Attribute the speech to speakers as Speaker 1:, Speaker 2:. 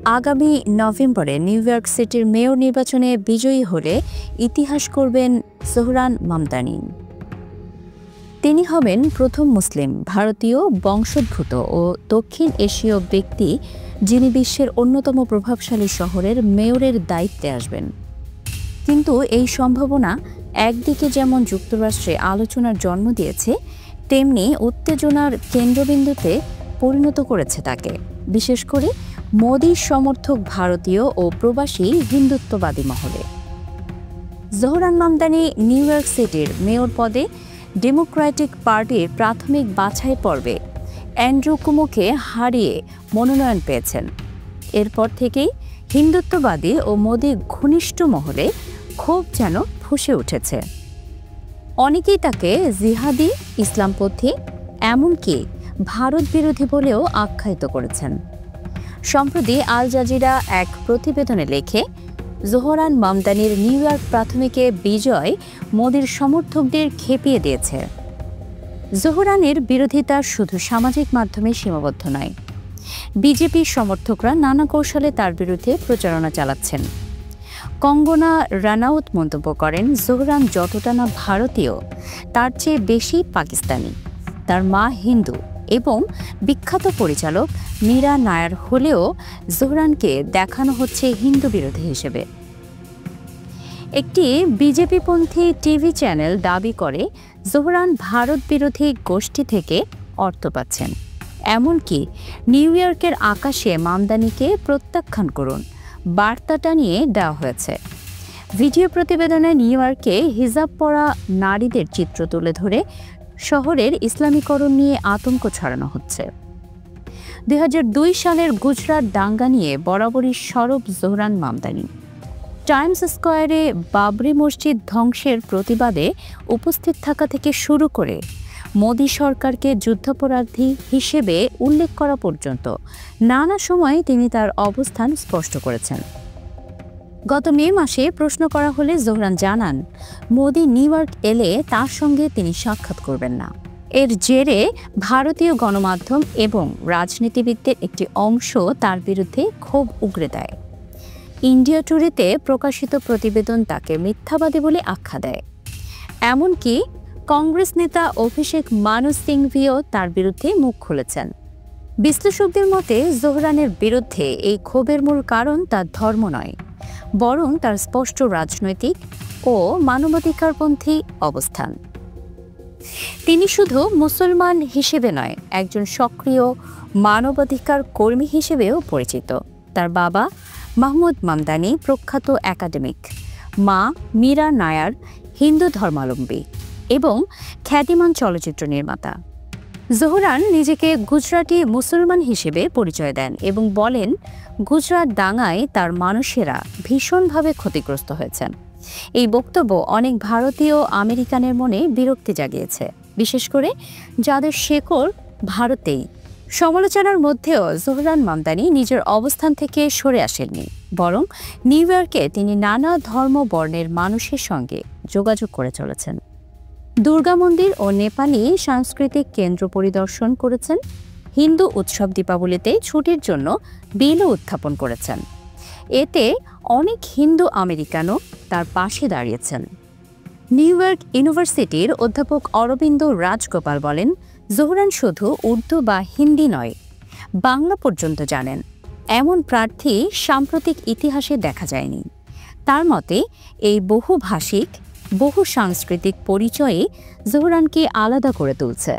Speaker 1: আগামী নভেম্বরে new York সিটির মেয়র নির্বাচনে বিজয়ী হলে ইতিহাস করবেন জোহরান মামদানি। তিনি হবেন প্রথম মুসলিম ভারতীয় বংশোদ্ভূত ও দক্ষিণ এশীয় ব্যক্তি যিনি বিশ্বের অন্যতম প্রভাবশালী শহরের মেয়রের দায়িত্বে আসবেন। কিন্তু এই সম্ভাবনা একদিকে যেমন যুক্তরাষ্ট্রে আলোচনার জন্ম দিয়েছে, তেমনি উত্তেজনার কেন্দ্রবিন্দুতে পরিণত করেছে তাকে, বিশেষ করে মোদির সমর্থক ভারতীয় ও প্রবাসী হিন্দুত্ববাদী মহলে। জোহরান মামদানি নিউ ইয়র্ক সিটির মেয়র পদে ডেমোক্র্যাটিক পার্টির প্রাথমিক বাছাই পর্বে অ্যান্ড্রু কুমোকে হারিয়ে মনোনয়ন পেয়েছেন। এরপর থেকেই হিন্দুত্ববাদী ও মোদি ঘনিষ্ঠ মহলে ক্ষোভ যেন ফুঁসে উঠেছে। অনেকেই তাকে জিহাদি, ইসলামপন্থী, এমনকি ভারত বিরোধী বলেও আখ্যায়িত করেছেন। সম্প্রতি আল জাজিরা এক প্রতিবেদনে লেখে, জোহরান মামদানির নিউ ইয়র্ক প্রাথমিকে বিজয় মোদির সমর্থকদের খেপিয়ে দিয়েছে। জোহরানের বিরোধিতা শুধু সামাজিক মাধ্যমে সীমাবদ্ধ নয়, বিজেপির সমর্থকরা নানা কৌশলে তার বিরুদ্ধে প্রচারণা চালাচ্ছেন। কঙ্গনা রানাউত মন্তব্য করেন, জোহরান যতটা না ভারতীয়, তার চেয়ে বেশি পাকিস্তানি। তার মা হিন্দু এবং বিখ্যাত পরিচালক মীরা নায়ার হলেও জোহরানকে দেখানো হচ্ছে হিন্দু বিরোধী হিসেবে। একটি বিজেপিপন্থী টিভি চ্যানেল দাবি করে জোহরান ভারত বিরোধী গোষ্ঠী থেকে অর্থ পাচ্ছেন। এমনকি নিউ ইয়র্কের আকাশে মামদানিকে প্রত্যাখ্যান করুন বার্তাটা নিয়ে দেওয়া হয়েছে। ভিডিও প্রতিবেদনে নিউ ইয়র্কে হিজাব পরা নারীদের চিত্র তুলে ধরে শহরের ইসলামীকরণ নিয়ে আতঙ্ক ছড়ানো হচ্ছে। 2002 সালের গুজরাট দাঙ্গা নিয়ে বরাবরই সরব জোহরান মামদানি। টাইমস স্কোয়ারে বাবরি মসজিদ ধ্বংসের প্রতিবাদে উপস্থিত থাকা থেকে শুরু করে মোদি সরকারকে যুদ্ধাপরাধী হিসেবে উল্লেখ করা পর্যন্ত নানা সময়ে তিনি তার অবস্থান স্পষ্ট করেছেন। গত মে মাসে প্রশ্ন করা হলে জোহরান জানান, মোদি নিউ ইয়র্ক এলে তার সঙ্গে তিনি সাক্ষাৎ করবেন না। এর জেরে ভারতীয় গণমাধ্যম এবং রাজনীতিবিদদের একটি অংশ তার বিরুদ্ধে ক্ষোভ উগরে দেয়। ইন্ডিয়া টুডেতে প্রকাশিত প্রতিবেদন তাকে মিথ্যাবাদী বলে আখ্যা দেয়। এমনকি কংগ্রেস নেতা অভিষেক মানু সিংভিও তার বিরুদ্ধে মুখ খুলেছেন। বিশ্লেষকদের মতে জোহরানের বিরুদ্ধে এই ক্ষোভের মূল কারণ তার ধর্ম নয়, বরং তার স্পষ্ট রাজনৈতিক ও মানবাধিকারপন্থী অবস্থান। তিনি শুধু মুসলমান হিসেবে নয়, একজন সক্রিয় মানবাধিকার কর্মী হিসেবেও পরিচিত। তার বাবা মাহমুদ মামদানি প্রখ্যাত একাডেমিক, মা মীরা নায়ার হিন্দু ধর্মাবলম্বী এবং খ্যাতিমান চলচ্চিত্র নির্মাতা। জোহরান নিজেকে গুজরাটি মুসলমান হিসেবে পরিচয় দেন এবং বলেন, গুজরাট দাঙ্গায় তার মানুষেরা ভীষণভাবে ক্ষতিগ্রস্ত হয়েছেন। এই বক্তব্য অনেক ভারতীয় আমেরিকানের মনে বিরক্তি জাগিয়েছে, বিশেষ করে যাদের শেকড় ভারতেই। সমালোচনার মধ্যেও জোহরান মামদানি নিজের অবস্থান থেকে সরে আসেননি, বরং নিউ ইয়র্কে তিনি নানা ধর্ম বর্ণের মানুষের সঙ্গে যোগাযোগ করে চলেছেন। দুর্গা মন্দির ও নেপালি সাংস্কৃতিক কেন্দ্র পরিদর্শন করেছেন। হিন্দু উৎসব দীপাবলিতে ছুটির জন্য বিলও উত্থাপন করেছেন। এতে অনেক হিন্দু আমেরিকানও তার পাশে দাঁড়িয়েছেন। নিউ ইয়র্ক ইউনিভার্সিটির অধ্যাপক অরবিন্দ রাজগোপাল বলেন, জোহরান শুধু উর্দু বা হিন্দি নয়, বাংলা পর্যন্ত জানেন। এমন প্রার্থী সাম্প্রতিক ইতিহাসে দেখা যায়নি। তার মতে এই বহুভাষিক, বহু সাংস্কৃতিক পরিচয়ে জোহরানকে আলাদা করে তুলছে।